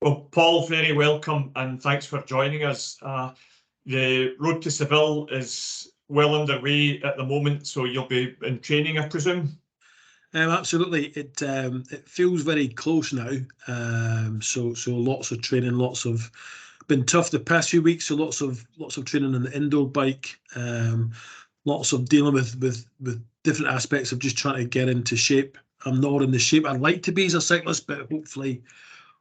Well, Paul, very welcome and thanks for joining us. The road to Seville is well underway at the moment, so you'll be in training, I presume? Absolutely. It feels very close now. So lots of training, been tough the past few weeks. So lots of training on the indoor bike. Lots of dealing with different aspects of just trying to get into shape. I'm not in the shape I'd like to be as a cyclist, but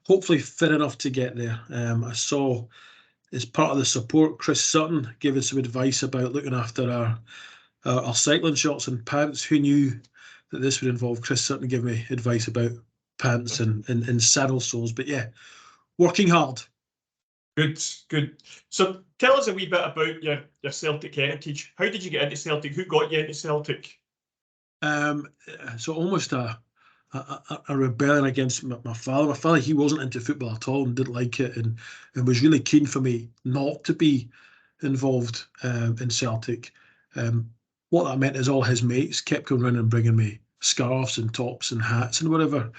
hopefully fit enough to get there. I saw, as part of the support, Chris Sutton gave us some advice about looking after our cycling shorts and pants. Who knew that this would involve Chris Sutton giving me advice about pants and saddle soles? But yeah, working hard. Good. So tell us a wee bit about your Celtic heritage. How did you get into Celtic? Who got you into Celtic? So almost a rebellion against my father. My father, he wasn't into football at all and didn't like it, and was really keen for me not to be involved in Celtic. What that meant is all his mates kept coming around and bringing me scarves and tops and hats and whatever.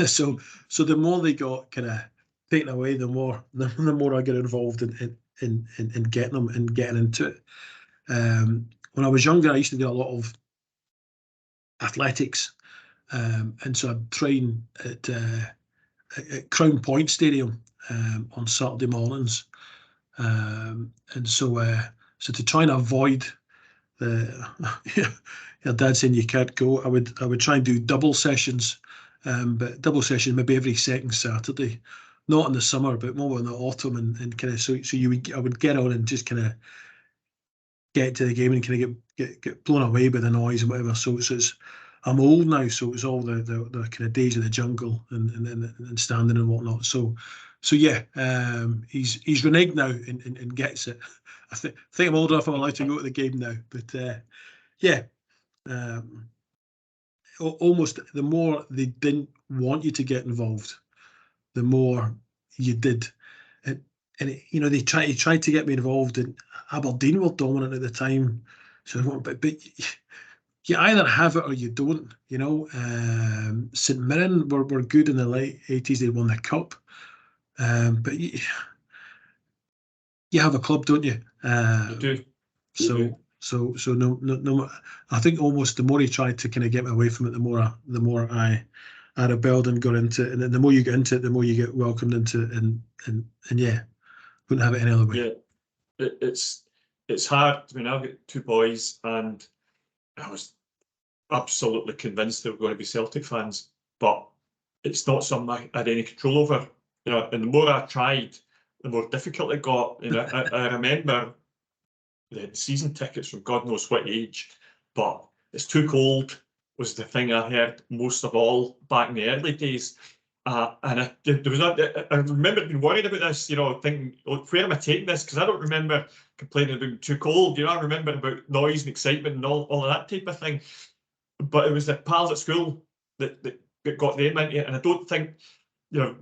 so the more they got kind of taken away, the more I get involved in getting them and getting into it. When I was younger, I used to do a lot of athletics, and so I'd train at Crown Point Stadium on Saturday mornings, and so to try and avoid your dad saying you can't go, I would try and do double sessions, but double sessions maybe every second Saturday, not in the summer, but more in the autumn, and kind of so I would get on and just kind of get to the game and kind of get blown away by the noise and whatever. So I'm old now, so it's all the kind of days of the jungle and standing and whatnot. So yeah, he's reneged now and gets it. I think I'm old enough. I'm allowed to go to the game now. But yeah, almost the more they didn't want you to get involved, the more you did. And they tried to get me involved, and Aberdeen were dominant at the time. So, but you either have it or you don't. St Mirren were good in the late 80s. They won the cup, but you have a club, don't you? You do. So no. I think almost the more he tried to kind of get me away from it, the more I rebelled and got into it. And the more you get into it, the more you get welcomed into it. And yeah, wouldn't have it any other way. Yeah, it's hard. I mean, I've got two boys, and I was absolutely convinced they were going to be Celtic fans, but it's not something I had any control over. And the more I tried, the more difficult it got. I remember the season tickets from God knows what age, but it's too cold was the thing I heard most of all back in the early days. And I remember being worried about this, thinking, where am I taking this? Because I don't remember complaining about being too cold. I remember about noise and excitement and all of that type of thing. But it was the pals at school that got them into it. And I don't think the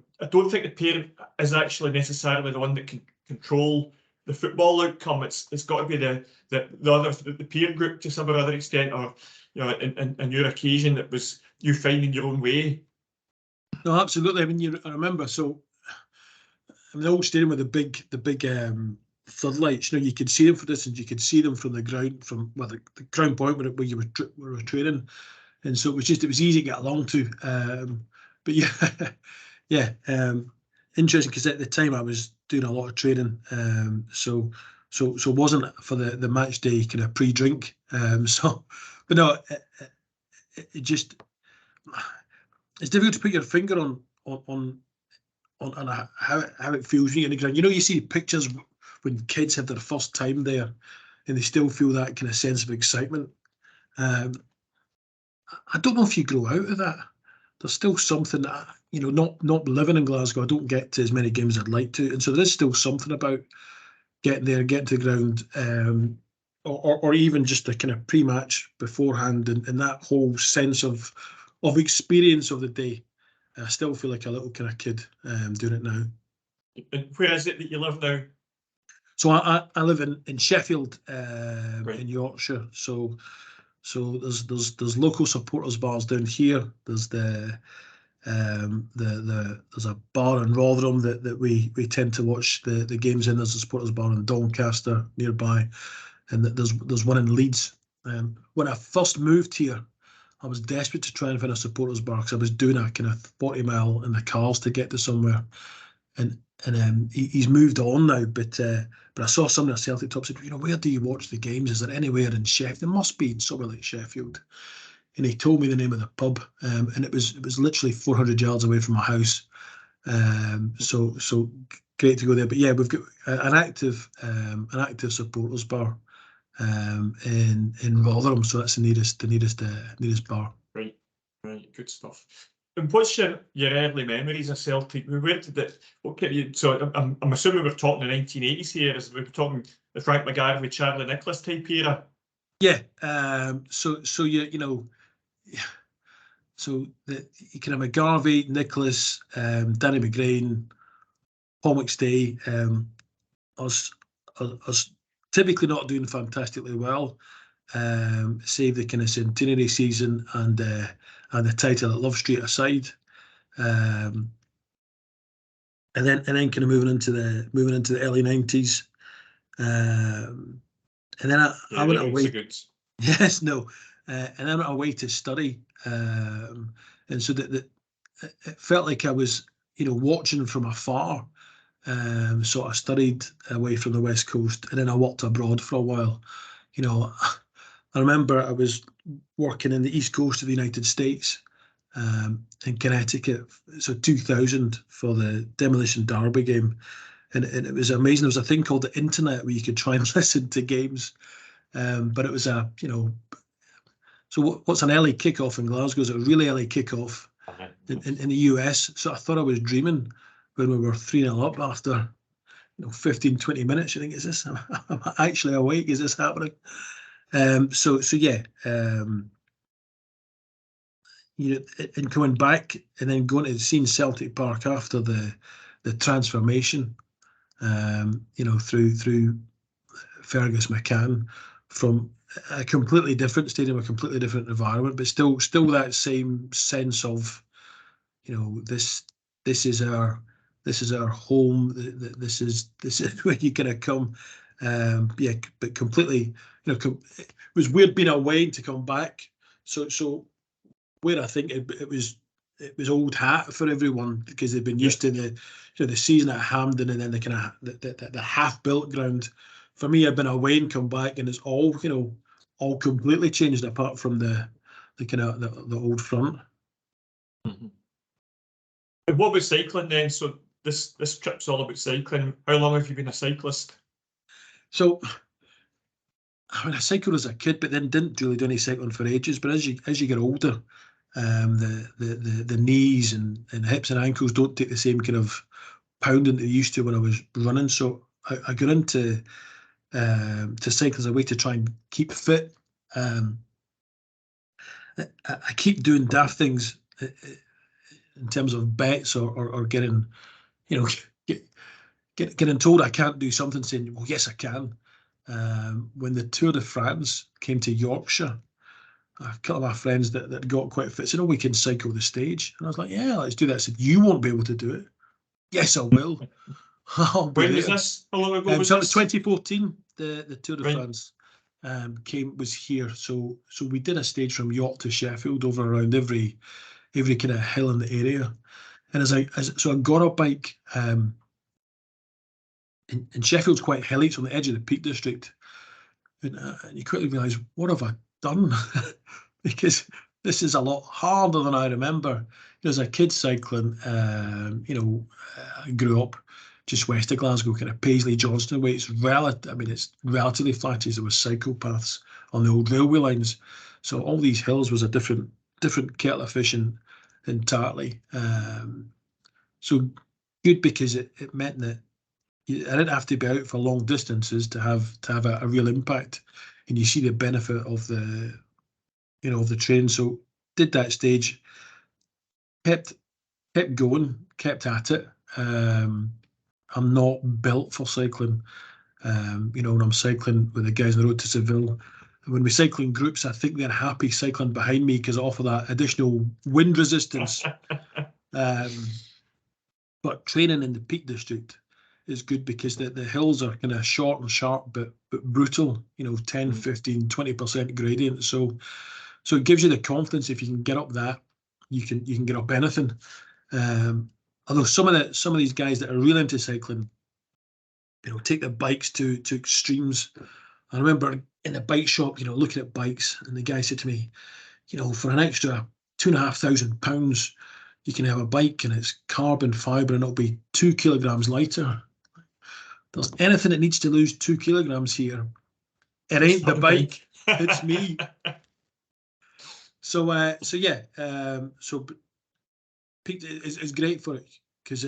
parent is actually necessarily the one that can control the football outcome. It's got to be the peer group to some other extent, or in your occasion, it was you finding your own way. No, absolutely. I mean, I remember. So, the old stadium with the big floodlights. You could see them for distance. You could see them from the ground, from the Crown Point where you were training, and so it was easy to get along to. But yeah, interesting, because at the time I was doing a lot of training, so it wasn't for the match day kind of pre-drink. But no, it just, it's difficult to put your finger on how it feels when you're in the ground. You see pictures when kids have their first time there, and they still feel that kind of sense of excitement. I don't know if you grow out of that. There's still something that, not living in Glasgow, I don't get to as many games as I'd like to, and so there's still something about getting there, getting to the ground, or even just the kind of pre-match beforehand, and that whole sense of experience of the day. I still feel like a little kind of kid doing it now. And where is it that you live now? So I live in Sheffield, Right. in Yorkshire. So there's local supporters bars down here. There's the There's a bar in Rotherham that we tend to watch the games in. There's a supporters bar in Doncaster nearby, and there's one in Leeds. When I first moved here, I was desperate to try and find a supporters bar because I was doing a kind of 40 mile in the cars to get to somewhere. And he's moved on now, but I saw some of the Celtic top said, where do you watch the games? Is there anywhere in Sheffield? There must be in somewhere like Sheffield. And he told me the name of the pub, and it was literally 400 yards away from my house. So great to go there. But yeah, we've got an active supporters bar in Rotherham, so that's the nearest bar. Right, good stuff. And what's your early memories of Celtic? Where did it? What kept you? So I'm assuming we're talking the 1980s here. We're talking the Frank McGarvey, Charlie Nicholas type era. Yeah. So so the kind of McGarvey, Nicholas, Danny McGrain, Paul McStay, us typically not doing fantastically well, save the kind of centenary season and the title at Love Street aside, and then kind of moving into the early 90s, and then I went away. Yes, no, and I went away to study, and so that it felt like I was watching from afar. So I studied away from the West Coast, and then I worked abroad for a while. I remember I was working in the East Coast of the United States, in Connecticut, so 2000 for the Demolition Derby game, and it was amazing. There was a thing called the internet where you could try and listen to games, but it was so what's an early kickoff in Glasgow is a really early kickoff in the US. So I thought I was dreaming when we were 3-0 up after 15, 20 minutes. You think, is this? I'm actually awake? Is this happening? So yeah. And coming back and then going to seeing Celtic Park after the transformation, through Fergus McCann, from a completely different stadium, a completely different environment, but still that same sense of, this is our home. This is where you're gonna come. But completely, it was weird being away to come back. So where I think it was old hat for everyone because they've been used to the season at Hampden and then the kind of the half built ground. For me, I've been away and come back, and it's all completely changed apart from the kind of the old front. Mm-hmm. And what about cycling then? So this trip's all about cycling. How long have you been a cyclist? So I cycled as a kid, but then didn't really do any cycling for ages. But as you get older, the knees and hips and ankles don't take the same kind of pounding they used to when I was running. So I got into to cycle as a way to try and keep fit. I keep doing daft things in terms of bets or getting, getting told I can't do something, saying, well, yes, I can. When the Tour de France came to Yorkshire, a couple of my friends that got quite fit said, we can cycle the stage. And I was like, yeah, let's do that. I said, you won't be able to do it. Yes, I will. When was this? How long ago was so this? It was 2014, the Tour de France was here. So we did a stage from York to Sheffield over around every kind of hill in the area. And so I got a bike, and Sheffield's quite hilly. It's on the edge of the Peak District. And you quickly realise, what have I done? Because this is a lot harder than I remember. As a kid cycling, I grew up just west of Glasgow, kind of Paisley, Johnston way. It's relatively flat. There was cycle paths on the old railway lines. So all these hills was a different kettle of fish entirely. So good because it meant that I didn't have to be out for long distances to have a real impact, and you see the benefit of the train. So did that stage, kept going, kept at it. I'm not built for cycling. When I'm cycling with the guys on the road to Seville, when we cycle in groups, I think they're happy cycling behind me because I offer that additional wind resistance. But training in the Peak District is good because the hills are kind of short and sharp, but brutal, 10, 15, 20% gradient. So it gives you the confidence. If you can get up that, you can get up anything. Although some of these guys that are really into cycling, take their bikes to extremes. I remember in the bike shop, looking at bikes, and the guy said to me, for an extra £2,500, you can have a bike and it's carbon fibre and it'll be 2 kilograms lighter. There's anything that needs to lose 2 kilograms here, it ain't the bike, it's me. So Peak is great for it because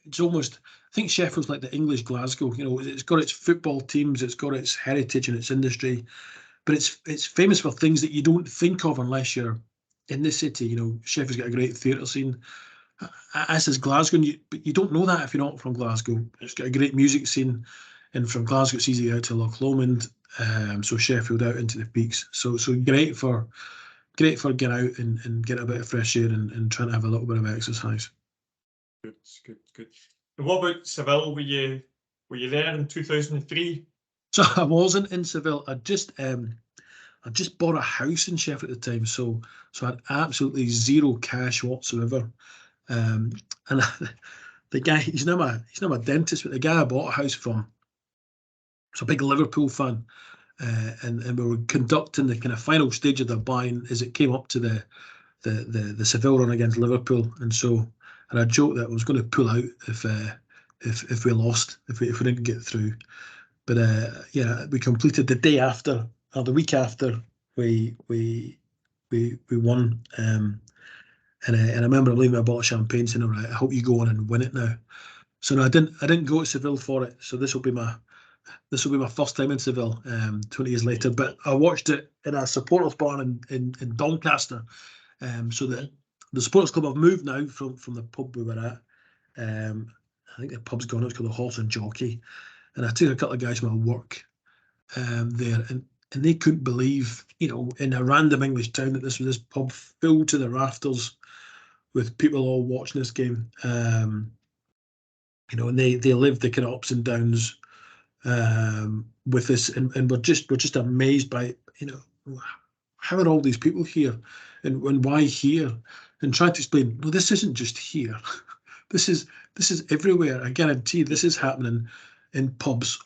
it's almost, I think Sheffield's like the English Glasgow. It's got its football teams, it's got its heritage and its industry, but it's famous for things that you don't think of unless you're in the city. Sheffield's got a great theatre scene, as is Glasgow, but you don't know that if you're not from Glasgow. It's got a great music scene, and from Glasgow it's easy out to Loch Lomond, so Sheffield out into the peaks. So great for getting out and getting a bit of fresh air and trying to have a little bit of exercise. Good. And what about Seville? Were you there in 2003? So I wasn't in Seville. I just bought a house in Sheffield at the time, so I had absolutely zero cash whatsoever. And the guy, he's not my dentist, but the guy I bought a house from, was a big Liverpool fan, and we were conducting the kind of final stage of the buying as it came up to the Seville run against Liverpool, and I joked that I was going to pull out if we lost, if we didn't get through. But we completed the day after, or the week after we won. And I remember leaving a bottle of champagne saying, "All right, I hope you go on and win it now." So no, I didn't go to Seville for it. So this will be my first time in Seville, 20 years later. But I watched it in a supporters bar in Doncaster. So the supporters club have moved now from the pub we were at. I think the pub's gone. It's called the Horse and Jockey. And I took a couple of guys from my work there, and they couldn't believe, in a random English town, that this pub filled to the rafters with people all watching this game. And they lived the kind of ups and downs with this, and we're just amazed by, how are all these people here, and why here, and trying to explain, no, this isn't just here. This is everywhere. I guarantee this is happening in pubs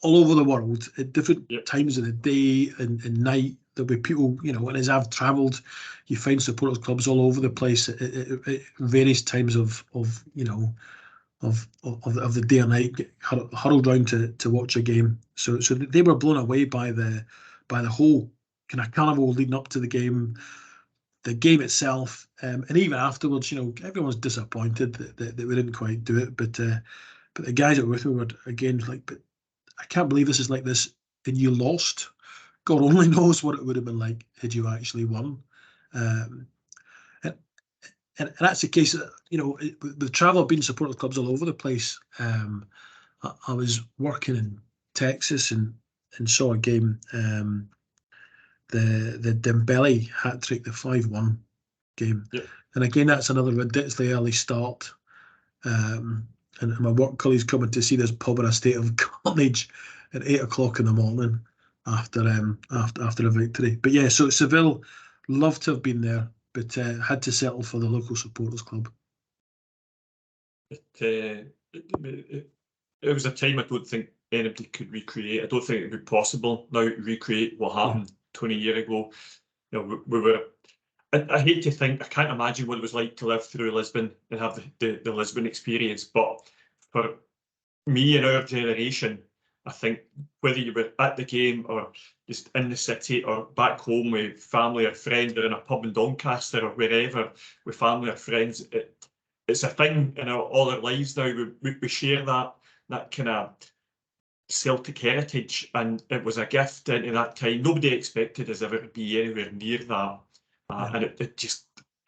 all over the world at different times of the day and night. There'll be people, and as I've travelled, you find supporters clubs all over the place at various times of the day or night, huddled round to watch a game. So they were blown away by the whole kind of carnival leading up to the game itself, and even afterwards. Everyone was disappointed that we didn't quite do it, but the guys that were with me were again like, "But I can't believe this is like this, and you lost. God only knows what it would have been like had you actually won." And that's the case. The travel, being supporters clubs all over the place. I was working in Texas and saw a game, the Dembele hat trick, the 5-1 game. Yep. And again, that's another ridiculously early start. And my work colleagues coming to see this pub in a state of carnage at 8 o'clock in the morning after a victory. But yeah, so Seville, loved to have been there, but had to settle for the local supporters club. It was a time I don't think anybody could recreate. I don't think it would be possible now to recreate what happened 20 years ago. We were. I hate to think. I can't imagine what it was like to live through Lisbon and have the Lisbon experience. But for me and our generation, I think whether you were at the game or just in the city or back home with family or friends, or in a pub in Doncaster or wherever with family or friends, it's a thing in all our lives now. We share that kind of Celtic heritage, and it was a gift into that time. Nobody expected us ever to be anywhere near that, and it just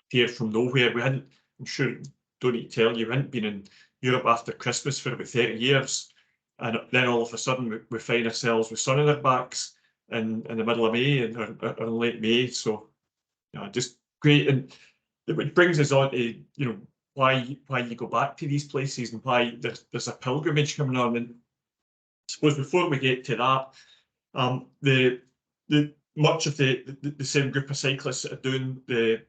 appeared from nowhere. We hadn't, I'm sure, don't need to tell you, we hadn't been in Europe after Christmas for about 30 years, and then all of a sudden we find ourselves with sun on our backs in the middle of May or late May. So just great, and it brings us on to why you go back to these places and why there's a pilgrimage coming on. And I suppose before we get to that, the much of the same group of cyclists that are doing the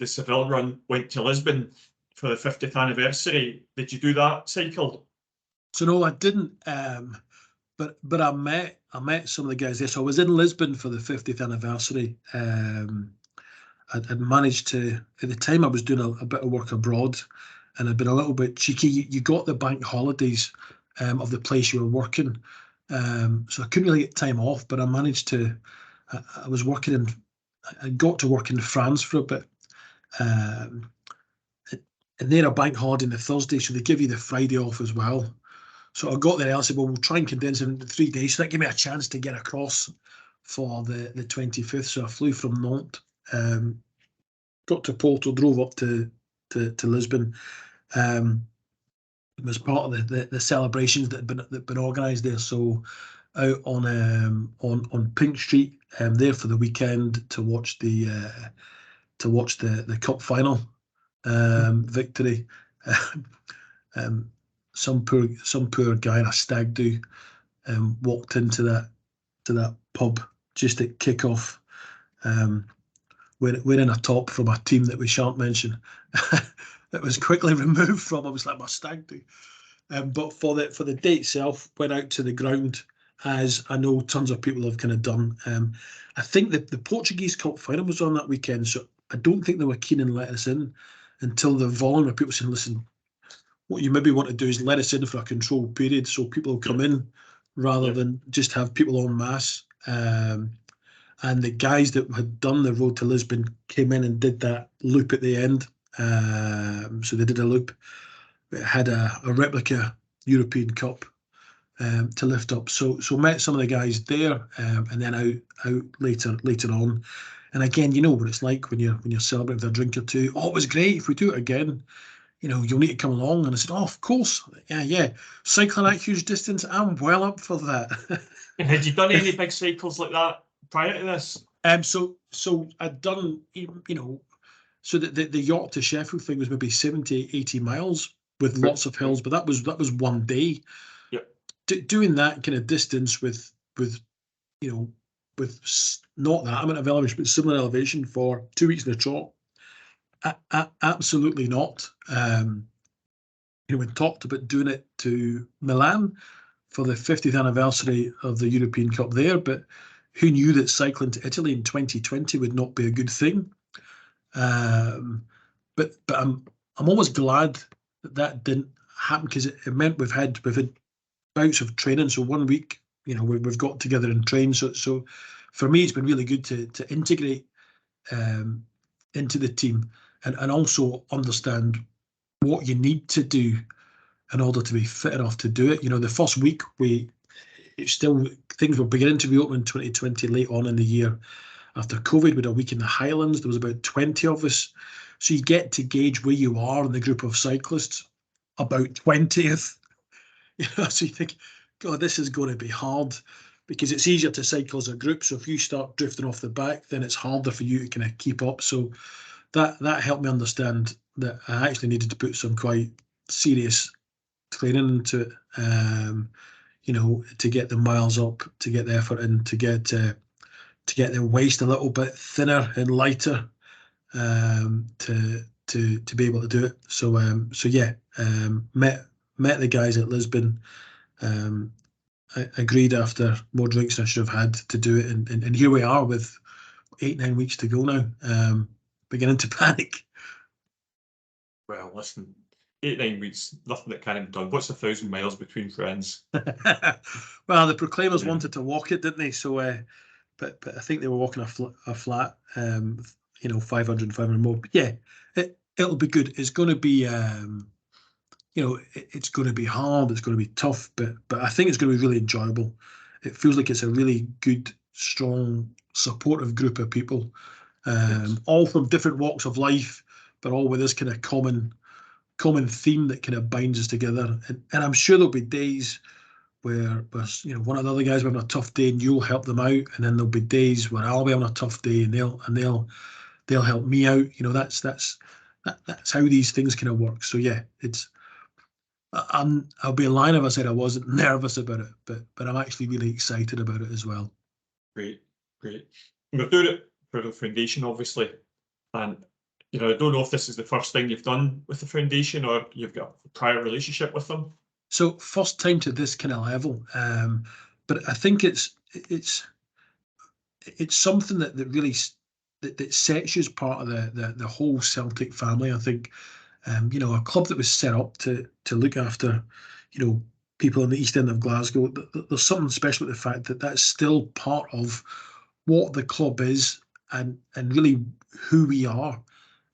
Seville run went to Lisbon for the 50th anniversary. Did you do that cycle? So no, I didn't. But I met some of the guys there. So I was in Lisbon for the 50th anniversary. I'd managed to, at the time I was doing a bit of work abroad, and I'd been a little bit cheeky. You got the bank holidays of the place you were working. So I couldn't really get time off, but I managed to, I was working in, I got to work in France for a bit. And they're a bank holiday on the Thursday, so they give you the Friday off as well. So I got there and I said, well, we'll try and condense it into 3 days. So that gave me a chance to get across for the 25th. So I flew from Nantes, got to Porto, drove up to Lisbon. It was part of the celebrations that had been organised there. So out on Pink Street, there for the weekend to watch the cup final victory. Some poor guy in a stag do walked into that pub just at kickoff, wearing a top from a team that we shan't mention. That was quickly removed from. I was like, my stag do. But for the day itself, went out to the ground, as I know tons of people have kind of done. I think that the Portuguese Cup final was on that weekend, so I don't think they were keen in letting us in until the volume of people saying, listen, what you maybe want to do is let us in for a controlled period so people will come in rather than just have people en masse. And the guys that had done the road to Lisbon came in and did that loop at the end. So they did a loop. It had a replica European Cup to lift up. So met some of the guys there, and then out later on. And again, you know what it's like when you're celebrating with a drink or two. Oh, it was great. If we do it again, you'll need to come along. And I said, oh, of course. Yeah. Cycling that huge distance, I'm well up for that. Had you done any big cycles like that prior to this? So I'd done, so the York to Sheffield thing was maybe 70, 80 miles with lots of hills, but that was one day. Yep. Doing that kind of distance with not that amount of elevation, but similar elevation for 2 weeks in a trot. Absolutely not. We talked about doing it to Milan for the 50th anniversary of the European Cup there, but who knew that cycling to Italy in 2020 would not be a good thing? But I'm always glad that didn't happen, because it meant we've had bouts of training. So 1 week, we've got together and trained. So for me, it's been really good to integrate into the team and also understand what you need to do in order to be fit enough to do it. The first week things were beginning to reopen in 2020 late on in the year. After COVID, we had a week in the Highlands. There was about 20 of us. So you get to gauge where you are in the group of cyclists about 20th. So you think, God, this is going to be hard, because it's easier to cycle as a group. So if you start drifting off the back, then it's harder for you to kind of keep up. So that helped me understand that I actually needed to put some quite serious training into it, to get the miles up, to get the effort in, to get the waist a little bit thinner and lighter, to be able to do it. So yeah, met the guys at Lisbon. I agreed after more drinks than I should have had to do it, and here we are with 8-9 weeks to go now. Beginning to panic. Well, listen, 8-9 weeks, nothing that can't be done. What's 1,000 miles between friends? Well, the Proclaimers wanted to walk it, didn't they? So, but I think they were walking a flat, 500 more. But yeah, it'll be good. It's going to be, it's going to be hard. It's going to be tough, but I think it's going to be really enjoyable. It feels like it's a really good, strong, supportive group of people, all from different walks of life, but all with this kind of common theme that kind of binds us together. And I'm sure there'll be days where one of the other guys will have a tough day and you'll help them out, and then there'll be days where I'll be having a tough day and they'll help me out. That's that's how these things kind of work. So yeah, I'll be lying if I said I wasn't nervous about it, but I'm actually really excited about it as well. Great, great. We're doing it for the foundation, obviously, and I don't know if this is the first thing you've done with the foundation or you've got a prior relationship with them. So first time to this kind of level, but I think it's something that really that sets you as part of the whole Celtic family. I think a club that was set up to look after people in the East End of Glasgow. There's something special with the fact that that's still part of what the club is and really who we are.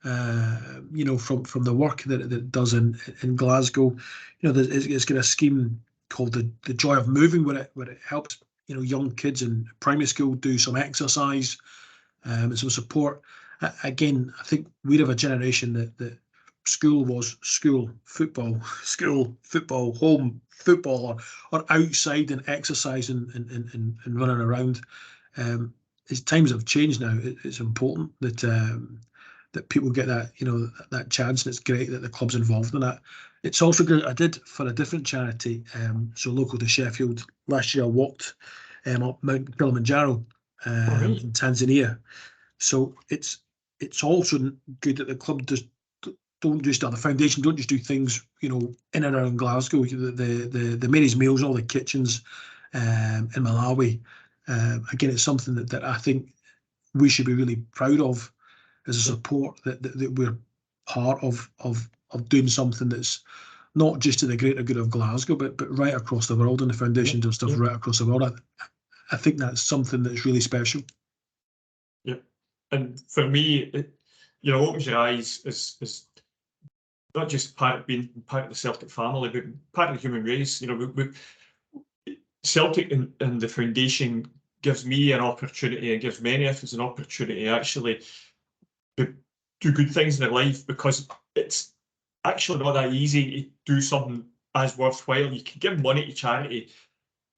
From the work that it does in Glasgow, it's got a scheme called the Joy of Moving, where it helps young kids in primary school do some exercise and some support. Again, I think we'd have a generation that school was school football, home football, or outside and exercising and running around. As times have changed now, it's important that people get that that chance, and it's great that the club's involved in that. It's also good. I did for a different charity, so local to Sheffield. Last year I walked up Mount Kilimanjaro in Tanzania. So it's also good that the club don't just the foundation don't just do things in and around Glasgow. The Mary's Meals, all the kitchens in Malawi. Again, it's something that I think we should be really proud of as a support that we're part of doing something that's not just to the greater good of Glasgow, but right across the world, and the foundation does stuff right across the world. I think that's something that's really special. Yep. And for me, it opens your eyes is not just being part of the Celtic family, but part of the human race. Celtic and the foundation gives me an opportunity, and gives many of us an opportunity actually to do good things in their life, because it's actually not that easy to do something as worthwhile. You can give money to charity,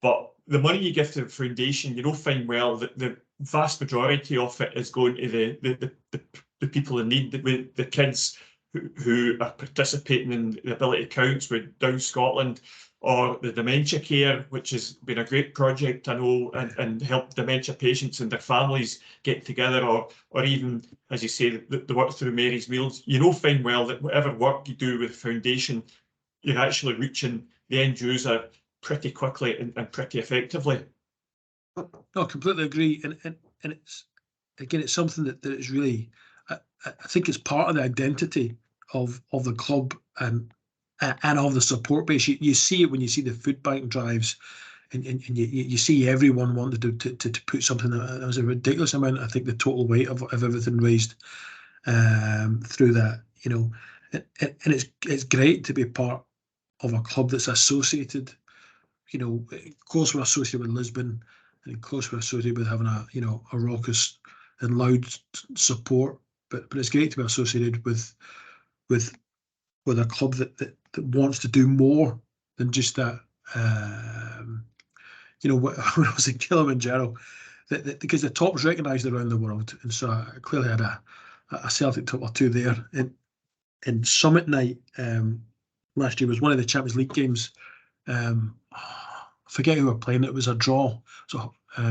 but the money you give to the foundation, fine well that the vast majority of it is going to the people in need, the kids who are participating in the Ability Counts with Down Scotland, or the dementia care, which has been a great project, I know, and help dementia patients and their families get together, or even, as you say, the work through Mary's Meals. Fine well that whatever work you do with the foundation, you're actually reaching the end user pretty quickly and pretty effectively. No, I completely agree, and it's again, it's something that is really, I think it's part of the identity of the club and of the support base. You see it when you see the food bank drives, and you see everyone wanting to put something. That was a ridiculous amount. I think the total weight of everything raised through that, and it's great to be part of a club that's associated. Of course, we're associated with Lisbon, and of course we're associated with having a raucous and loud support. But it's great to be associated with a club that wants to do more than just that. When I was in Kilimanjaro, because the top's recognised around the world, and so I clearly had a Celtic top or two there. In Summit Night last year was one of the Champions League games. I forget who were playing. It was a draw. So it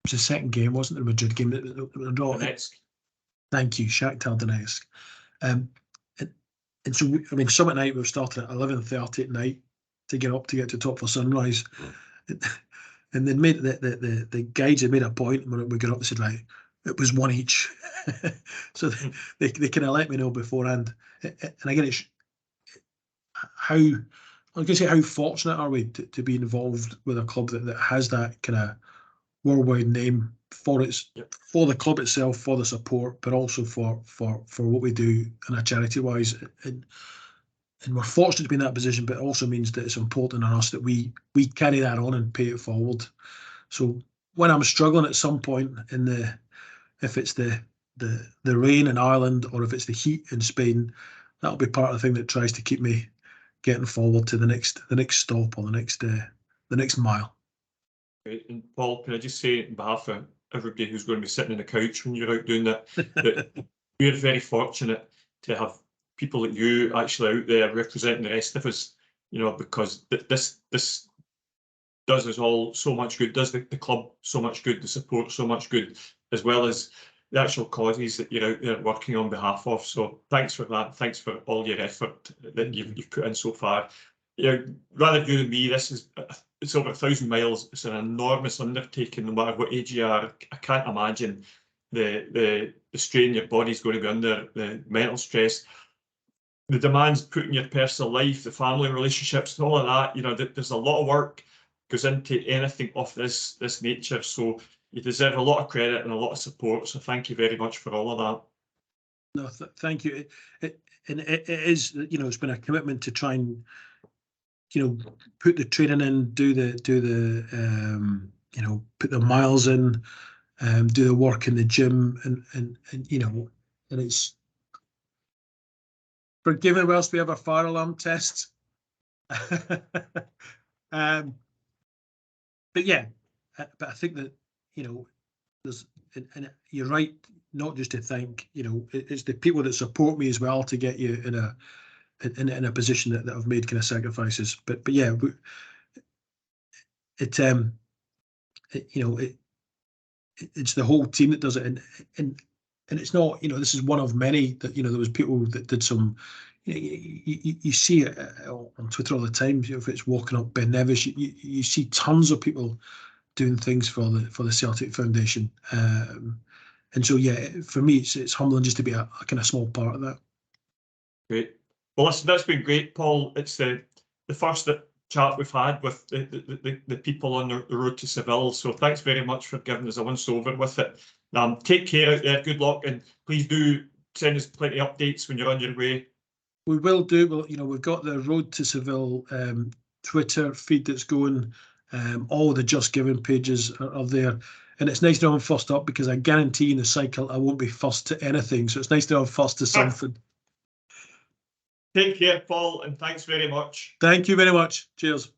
was the second game, wasn't it? The Madrid game. A draw. Donetsk. Thank you, Shakhtar Donetsk. And so, Summit Night, we started at 11:30 at night to get to top for sunrise. And they made the guides had made a point when we got up and said, right, it was one each. So they kind of let me know beforehand. And again, it's how fortunate are we to be involved with a club that has that kind of worldwide name for the club itself, for the support, but also for what we do in a charity wise. And we're fortunate to be in that position, but it also means that it's important on us that we carry that on and pay it forward. So when I'm struggling at some point if it's the rain in Ireland, or if it's the heat in Spain, that'll be part of the thing that tries to keep me getting forward to the next stop, or the next mile. Great. And Paul, can I just say on behalf of everybody who's going to be sitting on the couch when you're out doing that, that we're very fortunate to have people like you actually out there representing the rest of us, you know, because this does us all so much good, does the club so much good, the support so much good, as well as the actual causes that you're out there working on behalf of. So thanks for that. Thanks for all your effort that you've put in so far. You know, rather you than me, it's over 1,000 miles. It's an enormous undertaking, no matter what age you are. I can't imagine the strain your body's going to be under, the mental stress, the demands put in your personal life, the family relationships, and all of that. You know, there's a lot of work goes into anything of this nature. So you deserve a lot of credit and a lot of support. So thank you very much for all of that. No, thank you. It is, you know, it's been a commitment to try and, you know, put the training in, do the you know, put the miles in, do the work in the gym, and you know, and it's, forgive me whilst we have a fire alarm test. But yeah, but I think that, you know, there's, and you're right, not just to thank, you know, it's the people that support me as well to get you in a position that have made kind of sacrifices. But yeah, you know, it's the whole team that does it, and it's not, you know, this is one of many that, you know, there was people that did some, you know, you see it on Twitter all the time. You know, if it's walking up Ben Nevis, you see tons of people doing things for the Celtic Foundation, and so yeah, for me it's humbling just to be a kind of small part of that. Great. Well, listen, that's been great, Paul. It's the first chat we've had with the people on the road to Seville. So thanks very much for giving us a once over with it. Take care out there. Good luck, and please do send us plenty of updates when you're on your way. We will do. Well, you know, we've got the Road to Seville Twitter feed that's going. All the Just Giving pages are there. And it's nice to know I'm first up, because I guarantee in the cycle I won't be first to anything. So it's nice to know I'm first to something. Take care, Paul, and thanks very much. Thank you very much. Cheers.